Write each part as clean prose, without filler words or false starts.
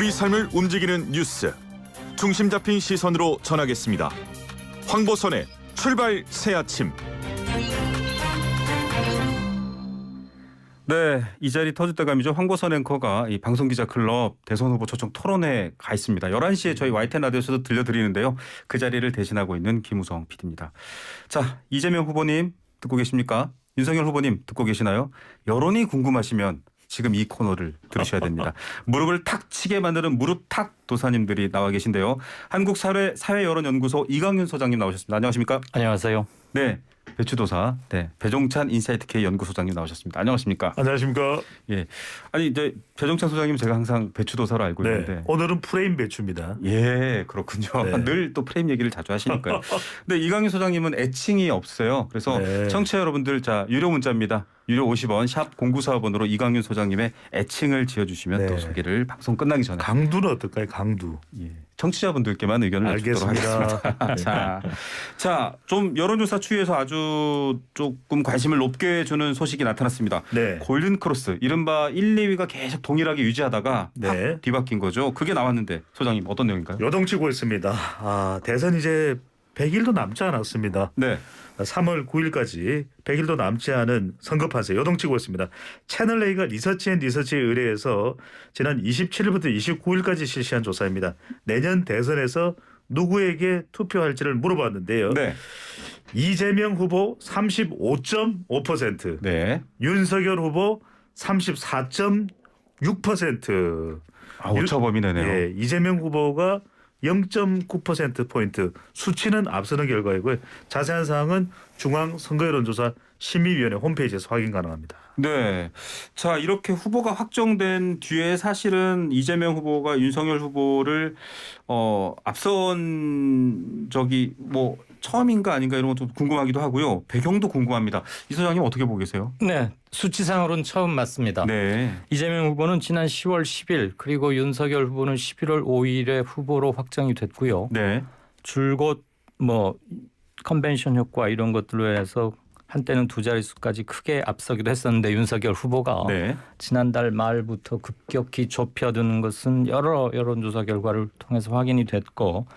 우리 삶을 움직이는 뉴스, 중심 잡힌 시선으로 전하겠습니다. 황보선의 출발 새아침. 네, 이 자리 터줏대감이죠. 황보선 앵커가 이 방송기자클럽 대선 후보 초청 토론회에 가 있습니다. 11시에 저희 YTN 라디오에서도 들려드리는데요. 그 자리를 대신하고 있는 김우성 PD입니다. 자, 이재명 후보님 듣고 계십니까? 윤석열 후보님 듣고 계시나요? 여론이 궁금하시면 지금 이 코너를 들으셔야 됩니다. 무릎을 탁 치게 만드는 무릎탁 도사님들이 나와 계신데요. 한국사회여론연구소 이강윤 소장님 나오셨습니다. 안녕하십니까? 안녕하세요. 네, 배추도사, 네, 배종찬 인사이트K 연구소장님 나오셨습니다. 안녕하십니까? 안녕하십니까? 예, 아니 이제 배종찬 소장님 제가 항상 배추도사로 알고 네, 있는데, 오늘은 프레임 배추입니다. 예, 그렇군요. 네. 늘 또 프레임 얘기를 자주 하시니까요. 근데 이강윤 소장님은 애칭이 없어요. 그래서 네. 청취자 여러분들, 자, 유료 문자입니다. 유료 50원 샵 0945번으로 이강윤 소장님의 애칭을 지어주시면 네. 또 소개를 방송 끝나기 전에 강두는 어떨까요? 강두. 예, 청취자분들께만 의견을 여쭙도록 알겠습니다. 하겠습니다. 자, 좀 여론조사 추이에서 아주 조금 관심을 높게 주는 소식이 나타났습니다. 네. 골든크로스, 이른바 1, 2위가 계속 동일하게 유지하다가 네. 확 뒤바뀐 거죠. 그게 나왔는데 소장님 어떤 내용인가요? 요동치고 있습니다. 대선 이제 100일도 남지 않았습니다. 네. 3월 9일까지 100일도 남지 않은 선거판세 요동치고 있습니다. 채널A가 리서치앤리서치에 의뢰해서 지난 27일부터 29일까지 실시한 조사입니다. 내년 대선에서 누구에게 투표할지를 물어봤는데요. 네. 이재명 후보 35.5%, 네. 윤석열 후보 34.6%. 오차범위 내네요. 예, 이재명 후보가 0.9%포인트 수치는 앞서는 결과이고요. 자세한 사항은 중앙선거여론조사 심의위원회 홈페이지에서 확인 가능합니다. 네. 자, 이렇게 후보가 확정된 뒤에 사실은 이재명 후보가 윤석열 후보를 앞선 적이 뭐 처음인가 아닌가 이런 것도 궁금하기도 하고요. 배경도 궁금합니다. 이 소장님 어떻게 보고 계세요? 네, 수치상으로는 처음 맞습니다. 네. 이재명 후보는 지난 10월 10일 그리고 윤석열 후보는 11월 5일에 후보로 확정이 됐고요. 네. 줄곧 뭐 컨벤션 효과 이런 것들로 해서 한때는 두 자릿수까지 크게 앞서기도 했었는데 윤석열 후보가 네. 지난달 말부터 급격히 좁혀드는 것은 여러 여론조사 결과를 통해서 확인이 됐고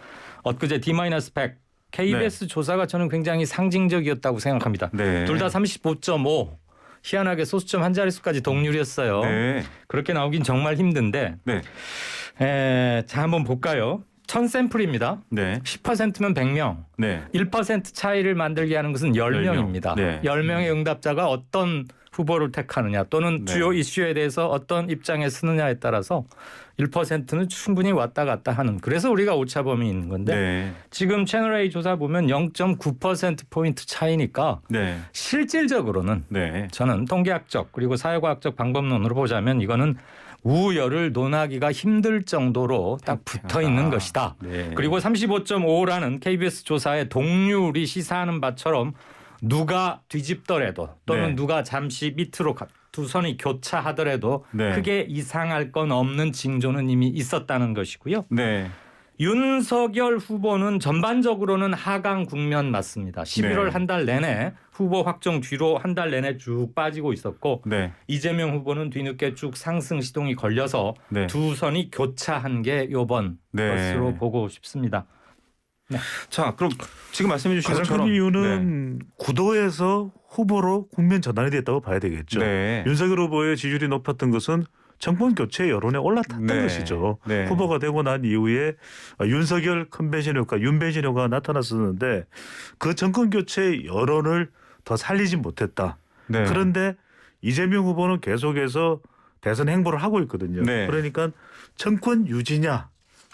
엊그제 D-100 KBS 조사가 저는 굉장히 상징적이었다고 생각합니다. 네. 둘 다 35.5 희한하게 소수점 한 자릿수까지 동률이었어요. 네. 그렇게 나오긴 정말 힘든데 네. 자 한번 볼까요? 1000샘플입니다. 네. 10%면 100명. 네. 1% 차이를 만들게 하는 것은 10명입니다. 네. 10명의 응답자가 어떤 후보를 택하느냐 또는 네. 주요 이슈에 대해서 어떤 입장에 서느냐에 따라서 1%는 충분히 왔다 갔다 하는 그래서 우리가 오차범위 있는 건데 네. 지금 채널A 조사 보면 0.9%포인트 차이니까 네. 실질적으로는 네. 저는 통계학적 그리고 사회과학적 방법론으로 보자면 이거는 우열을 논하기가 힘들 정도로 딱 붙어 있는 것이다. 네. 그리고 35.5라는 KBS 조사의 동률이 시사하는 바처럼 누가 뒤집더라도 또는 네. 누가 잠시 밑으로 두 선이 교차하더라도 네. 크게 이상할 건 없는 징조는 이미 있었다는 것이고요. 네. 윤석열 후보는 전반적으로는 하강 국면 맞습니다. 11월 네. 한 달 내내 후보 확정 뒤로 한 달 내내 쭉 빠지고 있었고 네. 이재명 후보는 뒤늦게 쭉 상승 시동이 걸려서 네. 두 선이 교차한 게 이번 네. 것으로 보고 싶습니다. 자, 그럼 지금 말씀해 주신 가장 것처럼 큰 이유는 구도에서 후보로 국면 전환이 됐다고 봐야 되겠죠. 네. 윤석열 후보의 지지율이 높았던 것은 정권 교체 여론에 올라탔던 네. 것이죠. 네. 후보가 되고 난 이후에 윤석열 컨벤션 효과, 윤벤션 효과가 나타났었는데 그 정권 교체 여론을 더 살리지 못했다. 네. 그런데 이재명 후보는 계속해서 대선 행보를 하고 있거든요. 네. 그러니까 정권 유지냐,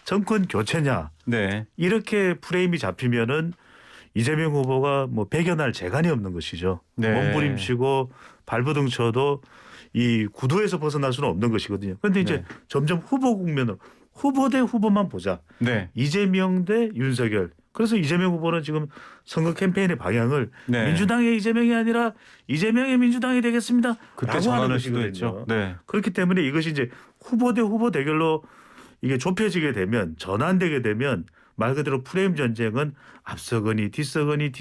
정권 교체냐 네. 이렇게 프레임이 잡히면은 이재명 후보가 뭐 배겨날 재간이 없는 것이죠. 네. 몸부림치고 발버둥 쳐도 이 구도에서 벗어날 수는 없는 것이거든요. 그런데 이제 네. 점점 후보 국면으로 후보 대 후보만 보자. 네. 이재명 대 윤석열. 그래서 이재명 후보는 지금 선거 캠페인의 방향을 네. 민주당의 이재명이 아니라 이재명의 민주당이 되겠습니다. 그때 라고 하는 전환을 것이거든요. 시도했죠. 네. 그렇기 때문에 이것이 이제 후보 대 후보 대결로 이게 좁혀지게 되면 전환되게 되면 말 그대로 프레임 전쟁은 앞서거니 뒤서거니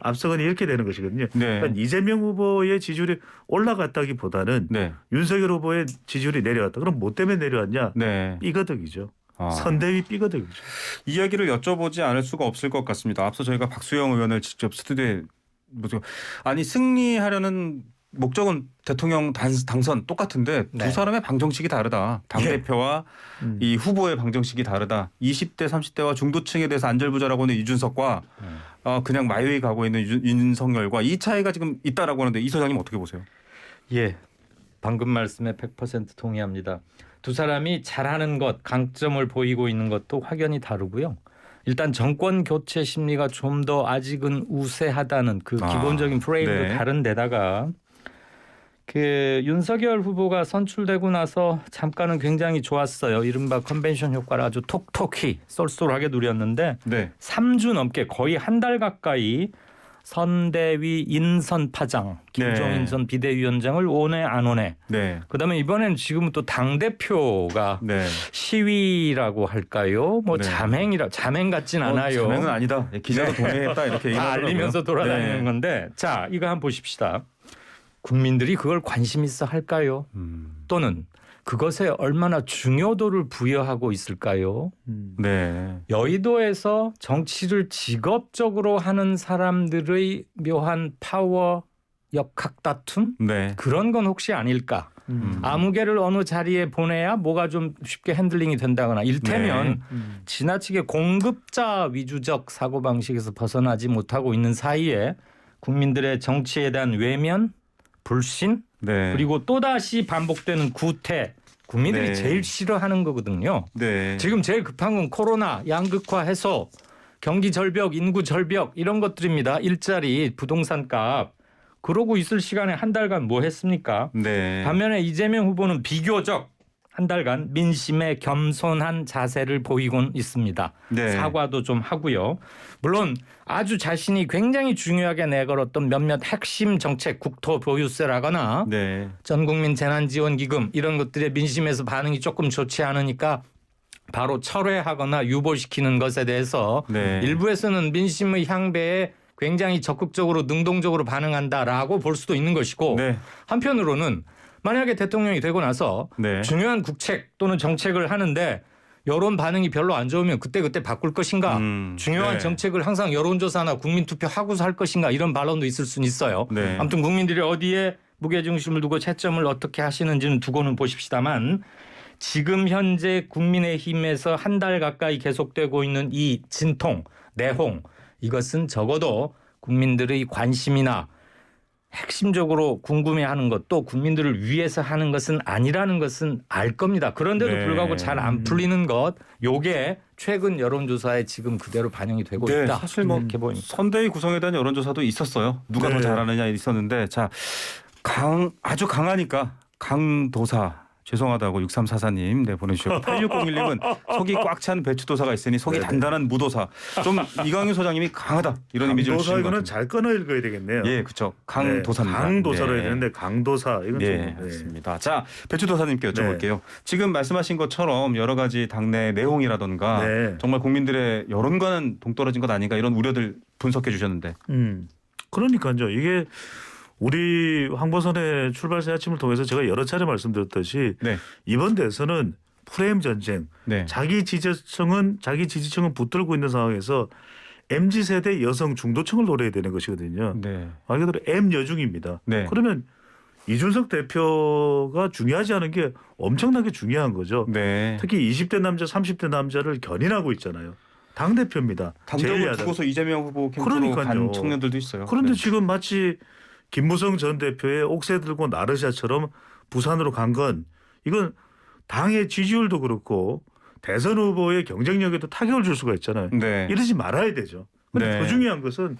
앞서거니 이렇게 되는 것이거든요. 네. 그러니까 이재명 후보의 지지율이 올라갔다기보다는 네. 윤석열 후보의 지지율이 내려왔다. 그럼 뭐 때문에 내려왔냐? 네. 삐거덕이죠. 아. 선대위 삐거덕이죠. 이야기를 여쭤보지 않을 수가 없을 것 같습니다. 앞서 저희가 박수영 의원을 직접 스튜디오에 아니 승리하려는 목적은 대통령 당선 똑같은데 네. 두 사람의 방정식이 다르다. 당대표와 이 후보의 방정식이 다르다. 20대 30대와 중도층에 대해서 안절부절하고 있는 이준석과 그냥 마이웨이 가고 있는 윤석열과 이 차이가 지금 있다라고 하는데 이 소장님 어떻게 보세요? 예, 방금 말씀에 100% 동의합니다. 두 사람이 잘하는 것, 강점을 보이고 있는 것도 확연히 다르고요. 일단 정권 교체 심리가 좀 더 아직은 우세하다는 그 기본적인 프레임도 네. 다른 데다가 그 윤석열 후보가 선출되고 나서 잠깐은 굉장히 좋았어요. 이른바 컨벤션 효과를 아주 톡톡히 쏠쏠하게 누렸는데 네. 3주 넘게 거의 한 달 가까이 선대위 인선 파장 김종인 네. 전 비대위원장을 오네 안 오네. 네. 그다음에 이번에는 지금 또 당 대표가 네. 시위라고 할까요? 뭐 네. 자맹 같진 않아요. 자맹은 아니다. 기자도 네. 동의했다 이렇게 다 얘기하더라고요. 알리면서 돌아다니는 네. 건데 자 이거 한번 보십시다. 국민들이 그걸 관심 있어 할까요? 또는 그것에 얼마나 중요도를 부여하고 있을까요? 네. 여의도에서 정치를 직업적으로 하는 사람들의 묘한 파워 역학 다툼? 네. 그런 건 혹시 아닐까? 아무개를 어느 자리에 보내야 뭐가 좀 쉽게 핸들링이 된다거나 일테면 지나치게 공급자 위주적 사고방식에서 벗어나지 못하고 있는 사이에 국민들의 정치에 대한 외면, 불신 네. 그리고 또다시 반복되는 구태 국민들이 네. 제일 싫어하는 거거든요. 네. 지금 제일 급한 건 코로나 양극화 해소, 경기 절벽, 인구 절벽 이런 것들입니다. 일자리, 부동산 값. 그러고 있을 시간에 한 달간 뭐 했습니까? 네. 반면에 이재명 후보는 비교적 한 달간 민심에 겸손한 자세를 보이곤 있습니다. 네. 사과도 좀 하고요. 물론 아주 자신이 굉장히 중요하게 내걸었던 몇몇 핵심 정책 국토 보유세라거나 네. 전국민 재난지원기금 이런 것들의 민심에서 반응이 조금 좋지 않으니까 바로 철회하거나 유보시키는 것에 대해서 네. 일부에서는 민심의 향배에 굉장히 적극적으로 능동적으로 반응한다라고 볼 수도 있는 것이고 네. 한편으로는 만약에 대통령이 되고 나서 네. 중요한 국책 또는 정책을 하는데 여론 반응이 별로 안 좋으면 그때 바꿀 것인가 중요한 네. 정책을 항상 여론조사나 국민투표 하고서 할 것인가 이런 반론도 있을 수는 있어요. 네. 아무튼 국민들이 어디에 무게중심을 두고 채점을 어떻게 하시는지는 두고는 보십시다만 지금 현재 국민의힘에서 한 달 가까이 계속되고 있는 이 진통, 내홍 이것은 적어도 국민들의 관심이나 핵심적으로 궁금해하는 것 또 국민들을 위해서 하는 것은 아니라는 것은 알 겁니다. 그런데도 네. 불구하고 잘 안 풀리는 것 요게 최근 여론조사에 지금 그대로 반영이 되고 네, 있다. 사실 뭐 이렇게 보입니다. 선대위 구성에 대한 여론조사도 있었어요. 누가 더 네. 잘하느냐 있었는데 자 아주 강하니까 강도사 죄송하다고 6344님 네 보내주셨고 8601님은 속이 꽉 찬 배추도사가 있으니 속이 단단한 무도사 좀 이광윤 소장님이 강하다 이런 이미지를 강도사 주시는 것 이거는 같습니다. 잘 끊어 읽어야 되겠네요. 예, 그렇죠. 강도사입니다. 강도사로 해야 네. 되는데 강도사 이건 네, 좀 네. 맞습니다. 자, 배추도사님께 여쭤볼게요. 지금 말씀하신 것처럼 여러 가지 당내 내용이라던가 네. 정말 국민들의 여론과는 동떨어진 것 아닌가 이런 우려들 분석해 주셨는데. 그러니까요. 이게 우리 황보선의 출발세 아침을 통해서 제가 여러 차례 말씀드렸듯이 네. 이번 대선은 프레임 전쟁, 네. 자기 지지층은 붙들고 있는 상황에서 MZ 세대 여성 중도층을 노려야 되는 것이거든요. 네. 말 그대로 M 여중입니다. 네. 그러면 이준석 대표가 중요하지 않은 게 엄청나게 중요한 거죠. 네. 특히 20대 남자, 30대 남자를 견인하고 있잖아요. 당 대표입니다. 당적을 두고서 이재명 후보 캠프로 그러니까요. 간 청년들도 있어요. 그런데 네. 지금 마치 김무성 전 대표의 옥새 들고 나르샤처럼 부산으로 간 건 이건 당의 지지율도 그렇고 대선 후보의 경쟁력에도 타격을 줄 수가 있잖아요. 네. 이러지 말아야 되죠. 그런데 네. 더 중요한 것은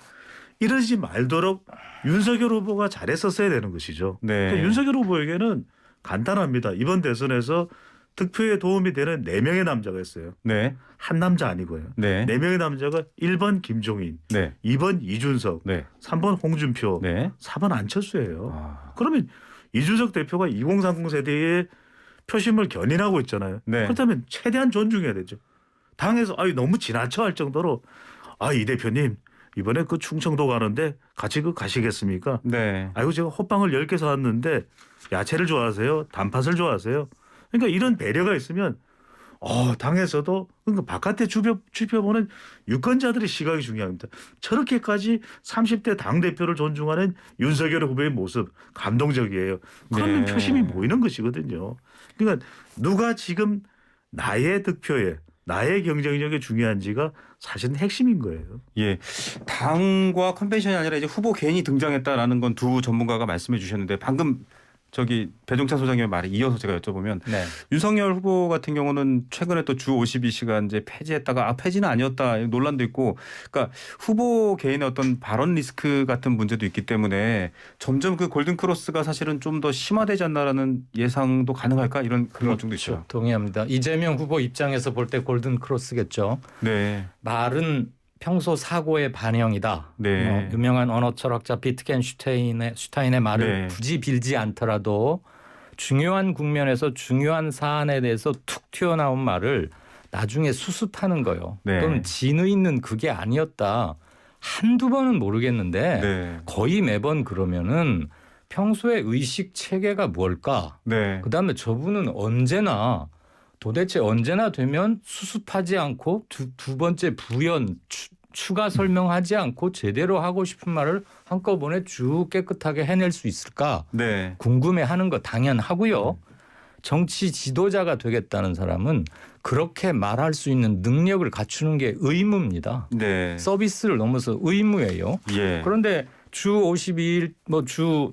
이러지 말도록 윤석열 후보가 잘했었어야 되는 것이죠. 네. 그러니까 윤석열 후보에게는 간단합니다. 이번 대선에서 득표에 도움이 되는 4명의 남자가 있어요. 네. 한 남자 아니고요. 네. 4명의 남자가 1번 김종인, 네. 2번 이준석, 네. 3번 홍준표, 네. 4번 안철수예요. 아. 그러면 이준석 대표가 2030 세대의 표심을 견인하고 있잖아요. 네. 그렇다면 최대한 존중해야 되죠. 당에서 너무 지나쳐 할 정도로 이 대표님 이번에 그 충청도 가는데 같이 가시겠습니까? 네. 아이고 제가 호빵을 10개 사왔는데 야채를 좋아하세요? 단팥을 좋아하세요? 그러니까 이런 배려가 있으면 당에서도 그러니까 바깥에 주펴보는 유권자들의 시각이 중요합니다. 저렇게까지 30대 당대표를 존중하는 윤석열 후보의 모습 감동적이에요. 그러면 네. 표심이 모이는 것이거든요. 그러니까 누가 지금 나의 득표에 나의 경쟁력이 중요한지가 사실은 핵심인 거예요. 예, 당과 컨벤션이 아니라 이제 후보 개인이 등장했다라는 건 두 전문가가 말씀해 주셨는데 방금 저기 배종찬 소장님의 말에 이어서 제가 여쭤보면 네. 윤석열 후보 같은 경우는 최근에 또 주 52시간제 폐지했다가 폐지는 아니었다 논란도 있고, 그러니까 후보 개인의 어떤 발언 리스크 같은 문제도 있기 때문에 점점 그 골든 크로스가 사실은 좀 더 심화되지 않나라는 예상도 가능할까 이런 그런 걱정도 있어요. 동의합니다. 이재명 후보 입장에서 볼 때 골든 크로스겠죠. 네, 말은 평소 사고의 반영이다. 네. 유명한 언어 철학자 비트겐슈타인의 말을 네. 굳이 빌지 않더라도 중요한 국면에서 중요한 사안에 대해서 툭 튀어나온 말을 나중에 수습하는 거요. 네. 또는 진의 있는 그게 아니었다. 한두 번은 모르겠는데 네, 거의 매번 그러면은 평소에 의식 체계가 뭘까? 네, 그다음에 저분은 도대체 언제나 되면 수습하지 않고 두 번째 부연 추가 설명하지 않고 제대로 하고 싶은 말을 한꺼번에 쭉 깨끗하게 해낼 수 있을까 네, 궁금해하는 거 당연하고요. 정치 지도자가 되겠다는 사람은 그렇게 말할 수 있는 능력을 갖추는 게 의무입니다. 네. 서비스를 넘어서 의무예요. 예. 그런데 주 52일 주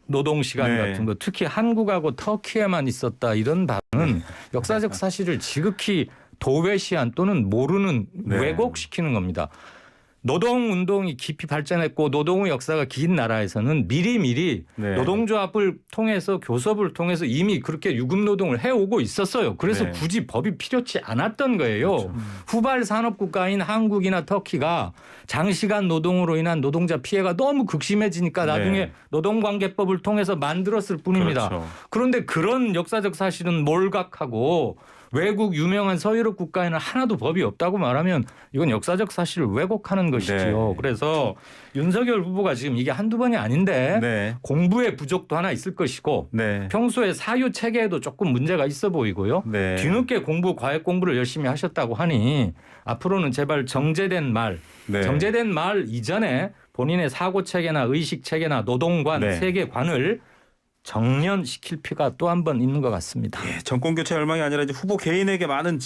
노동 시간 네. 같은 거 특히 한국하고 터키에만 있었다 이런 발언은 역사적 사실을 지극히 도외시한 또는 모르는 네. 왜곡시키는 겁니다. 노동운동이 깊이 발전했고 노동의 역사가 긴 나라에서는 미리미리 네. 노동조합을 통해서 교섭을 통해서 이미 그렇게 유급노동을 해오고 있었어요. 그래서 네. 굳이 법이 필요치 않았던 거예요. 그렇죠. 후발 산업국가인 한국이나 터키가 장시간 노동으로 인한 노동자 피해가 너무 극심해지니까 나중에 네. 노동관계법을 통해서 만들었을 뿐입니다. 그렇죠. 그런데 그런 역사적 사실은 몰각하고 외국 유명한 서유럽 국가에는 하나도 법이 없다고 말하면 이건 역사적 사실을 왜곡하는 것이죠. 네. 그래서 윤석열 후보가 지금 이게 한두 번이 아닌데 네. 공부의 부족도 하나 있을 것이고 네. 평소에 사유 체계에도 조금 문제가 있어 보이고요. 네. 뒤늦게 과외 공부를 열심히 하셨다고 하니 앞으로는 제발 정제된 말, 네. 정제된 말 이전에 본인의 사고 체계나 의식 체계나 노동관, 네. 세계관을 정련시킬 필요가 또 한 번 있는 것 같습니다. 예, 정권 교체 열망이 아니라 이제 후보 개인에게 많은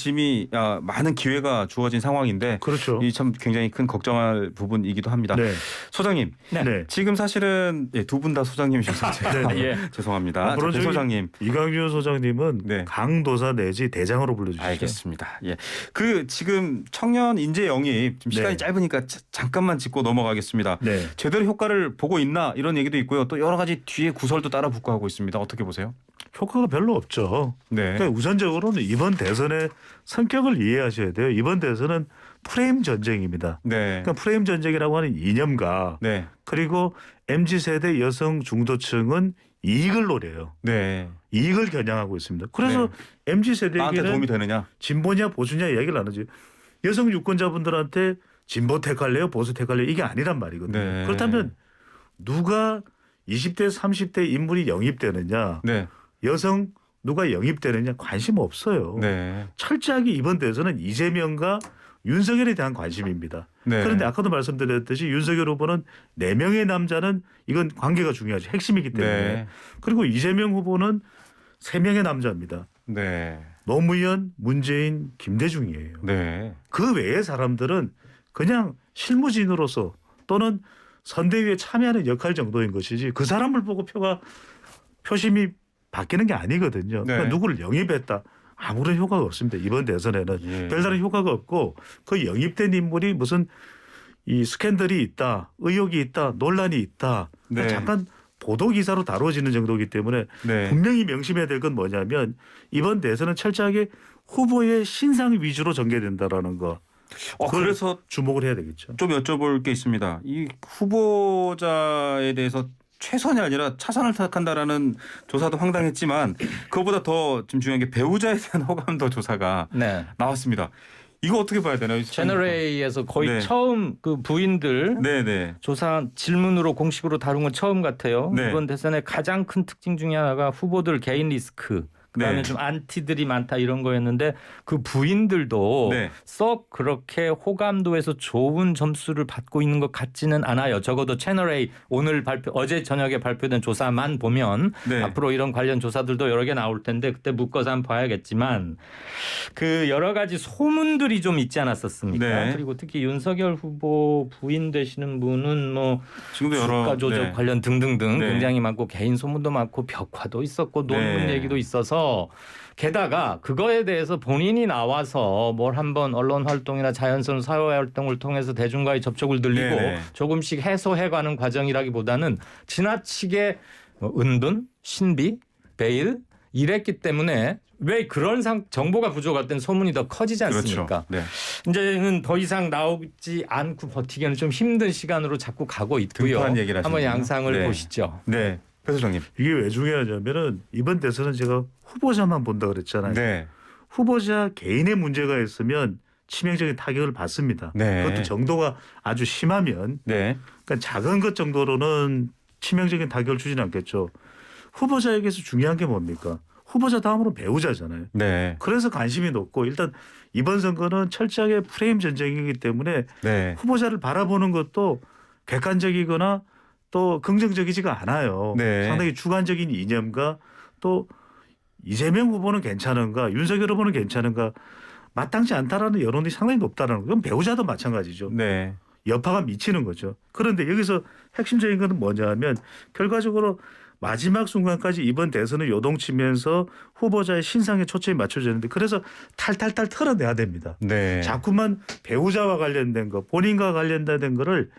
많은 기회가 주어진 상황인데 그렇죠. 이 참 굉장히 큰 걱정할 부분이기도 합니다. 네. 소장님, 네. 지금 사실은 두 분 다 소장님이셔서 제가 네. 예. 죄송합니다. 앞으로 배 저기 소장님. 이강규 소장님은 네. 강도사 내지 대장으로 불러주시죠. 알겠습니다. 예, 그 지금 청년 인재 영입 좀 시간이 네. 짧으니까 잠깐만 짚고 넘어가겠습니다. 네. 제대로 효과를 보고 있나 이런 얘기도 있고요. 또 여러 가지 뒤에 구설도 따라 붙고 하고 있습니다. 어떻게 보세요? 효과가 별로 없죠. 네. 그러니까 우선적으로는 이번 대선의 성격을 이해하셔야 돼요. 이번 대선은 프레임 전쟁입니다. 네. 그러니까 프레임 전쟁이라고 하는 이념가 네. 그리고 MZ세대 여성 중도층은 이익을 노려요. 네. 이익을 겨냥하고 있습니다. 그래서 나한테 MZ세대에게는 도움이 되느냐? 진보냐 보수냐 이야기를 안 하죠. 여성 유권자분들한테 진보 택할래요? 보수 택할래요? 이게 아니란 말이거든요. 네. 그렇다면 누가 20대 30대 인물이 영입되느냐 네. 여성 누가 영입되느냐 관심 없어요. 네. 철저하게 이번 대선은 이재명과 윤석열에 대한 관심입니다. 네. 그런데 아까도 말씀드렸듯이 윤석열 후보는 4명의 남자는 이건 관계가 중요하죠. 핵심이기 때문에. 네. 그리고 이재명 후보는 3명의 남자입니다. 네. 노무현, 문재인, 김대중이에요. 네. 그 외의 사람들은 그냥 실무진으로서 또는 선대위에 참여하는 역할 정도인 것이지 그 사람을 보고 표심이 바뀌는 게 아니거든요. 네. 그러니까 누구를 영입했다. 아무런 효과가 없습니다. 이번 대선에는 예. 별다른 효과가 없고 그 영입된 인물이 무슨 이 스캔들이 있다, 의혹이 있다, 논란이 있다. 네. 잠깐 보도 기사로 다뤄지는 정도이기 때문에 네. 분명히 명심해야 될 건 뭐냐면 이번 대선은 철저하게 후보의 신상 위주로 전개된다라는 거. 그걸 그래서 주목을 해야 되겠죠. 좀 여쭤볼 게 있습니다. 이 후보자에 대해서 최선이 아니라 차선을 택한다라는 조사도 황당했지만 그것보다 더 좀 중요한 게 배우자에 대한 호감도 조사가 네. 나왔습니다. 이거 어떻게 봐야 되나요? 채널A에서 거의 네. 처음 그 부인들 네네. 조사 질문으로 공식으로 다룬 건 처음 같아요. 네. 이번 대선의 가장 큰 특징 중에 하나가 후보들 개인 리스크, 그다음에 네. 좀 안티들이 많다 이런 거였는데 그 부인들도 네. 썩 그렇게 호감도에서 좋은 점수를 받고 있는 것 같지는 않아요. 적어도 채널A 오늘 어제 저녁에 발표된 조사만 보면 네. 앞으로 이런 관련 조사들도 여러 개 나올 텐데 그때 묶어서 한번 봐야겠지만 그 여러 가지 소문들이 좀 있지 않았었습니까? 네. 그리고 특히 윤석열 후보 부인 되시는 분은 뭐 지금도 여러 주가 조작 네. 관련 등등등 네. 굉장히 많고 개인 소문도 많고 벽화도 있었고 논문 네. 얘기도 있어서 게다가 그거에 대해서 본인이 나와서 뭘 한번 언론 활동이나 자연스러운 사회 활동을 통해서 대중과의 접촉을 늘리고 네네. 조금씩 해소해가는 과정이라기보다는 지나치게 은둔, 신비, 베일 이랬기 때문에 왜 그런 정보가 부족할 땐 소문이 더 커지지 않습니까? 그렇죠. 네. 이제는 더 이상 나오지 않고 버티기에는 좀 힘든 시간으로 자꾸 가고 있고요. 등포한 얘기를 한번 하시는군요. 양상을 네. 보시죠. 네. 배 소장님. 이게 왜 중요하냐면은 이번 대선은 제가 후보자만 본다 그랬잖아요. 네. 후보자 개인의 문제가 있으면 치명적인 타격을 받습니다. 네. 그것도 정도가 아주 심하면 네. 그러니까 작은 것 정도로는 치명적인 타격을 주지는 않겠죠. 후보자에게서 중요한 게 뭡니까? 후보자 다음으로 배우자잖아요. 네. 그래서 관심이 높고 일단 이번 선거는 철저하게 프레임 전쟁이기 때문에 네. 후보자를 바라보는 것도 객관적이거나 또 긍정적이지가 않아요. 네. 상당히 주관적인 이념과 또 이재명 후보는 괜찮은가 윤석열 후보는 괜찮은가 마땅치 않다라는 여론이 상당히 높다는 건 배우자도 마찬가지죠. 네. 여파가 미치는 거죠. 그런데 여기서 핵심적인 것은 뭐냐 하면 결과적으로 마지막 순간까지 이번 대선을 요동치면서 후보자의 신상에 초점이 맞춰졌는데 그래서 탈탈탈 털어내야 됩니다. 네. 자꾸만 배우자와 관련된 거 본인과 관련된 거를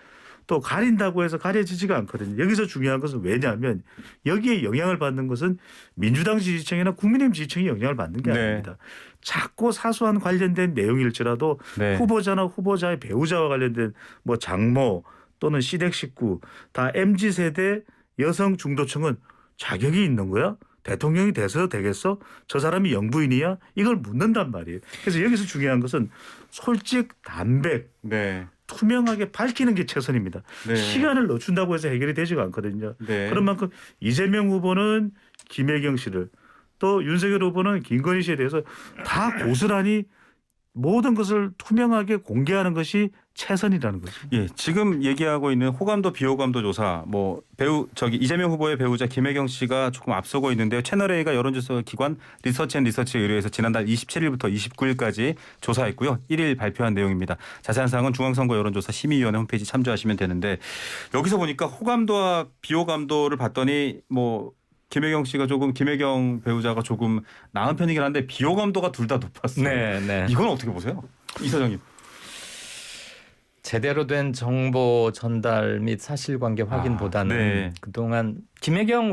또 가린다고 해서 가려지지가 않거든요. 여기서 중요한 것은 왜냐하면 여기에 영향을 받는 것은 민주당 지지층이나 국민의힘 지지층이 영향을 받는 게 네. 아닙니다. 작고 사소한 관련된 내용일지라도 네. 후보자나 후보자의 배우자와 관련된 뭐 장모 또는 시댁 식구 다 MZ세대 여성 중도층은 자격이 있는 거야? 대통령이 돼서 되겠어? 저 사람이 영부인이야? 이걸 묻는단 말이에요. 그래서 여기서 중요한 것은 솔직 담백 네. 투명하게 밝히는 게 최선입니다. 네. 시간을 늦춘다고 해서 해결이 되지가 않거든요. 네. 그런 만큼 이재명 후보는 김혜경 씨를 또 윤석열 후보는 김건희 씨에 대해서 다 고스란히 모든 것을 투명하게 공개하는 것이 최선이라는 거죠. 예, 지금 얘기하고 있는 호감도 비호감도 조사 뭐 이재명 후보의 배우자 김혜경 씨가 조금 앞서고 있는데요. 채널A가 여론조사 기관 리서치앤리서치에 의뢰해서 지난달 27일부터 29일까지 조사했고요. 1일 발표한 내용입니다. 자세한 사항은 중앙선거 여론조사 심의위원회 홈페이지 참조하시면 되는데 여기서 보니까 호감도와 비호감도를 봤더니 뭐 김혜경 씨가 김혜경 배우자가 조금 나은 편이긴 한데 비호감도가 둘 다 높았어요. 네, 네. 이건 어떻게 보세요? 이 소장님. 제대로 된 정보 전달 및 사실관계 확인보다는 네. 그동안 김혜경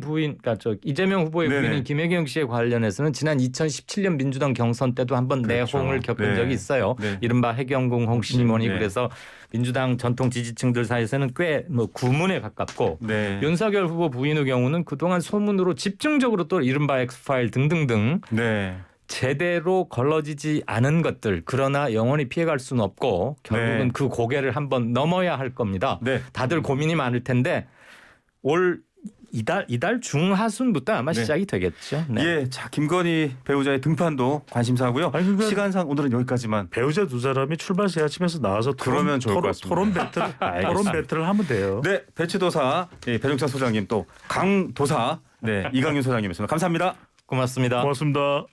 부인, 그러니까 이재명 후보의 네네. 부인인 김혜경 씨에 관련해서는 지난 2017년 민주당 경선 때도 한번 그렇죠. 내홍을 겪은 네. 적이 있어요. 네. 이른바 해경궁 홍신이 뭐니 네. 그래서 민주당 전통 지지층들 사이에서는 꽤 뭐 구문에 가깝고 네. 윤석열 후보 부인의 경우는 그동안 소문으로 집중적으로 또 이른바 엑스파일 등등등 네. 제대로 걸러지지 않은 것들 그러나 영원히 피해갈 수는 없고 결국은 네. 그 고개를 한번 넘어야 할 겁니다. 네. 다들 고민이 많을 텐데 올 이달 중하순부터 아마 네. 시작이 되겠죠. 네. 예, 자 김건희 배우자의 등판도 관심사고요. 아니, 그러니까 시간상 오늘은 여기까지만. 배우자 두 사람이 출발세 아침에서 나와서 그러면 좋을 것 같습니다. 토론 배틀을 하면 돼요. 네, 배치도사 배종찬 소장님 또 강도사 이강윤 소장님이었습니다. 감사합니다. 고맙습니다. 고맙습니다.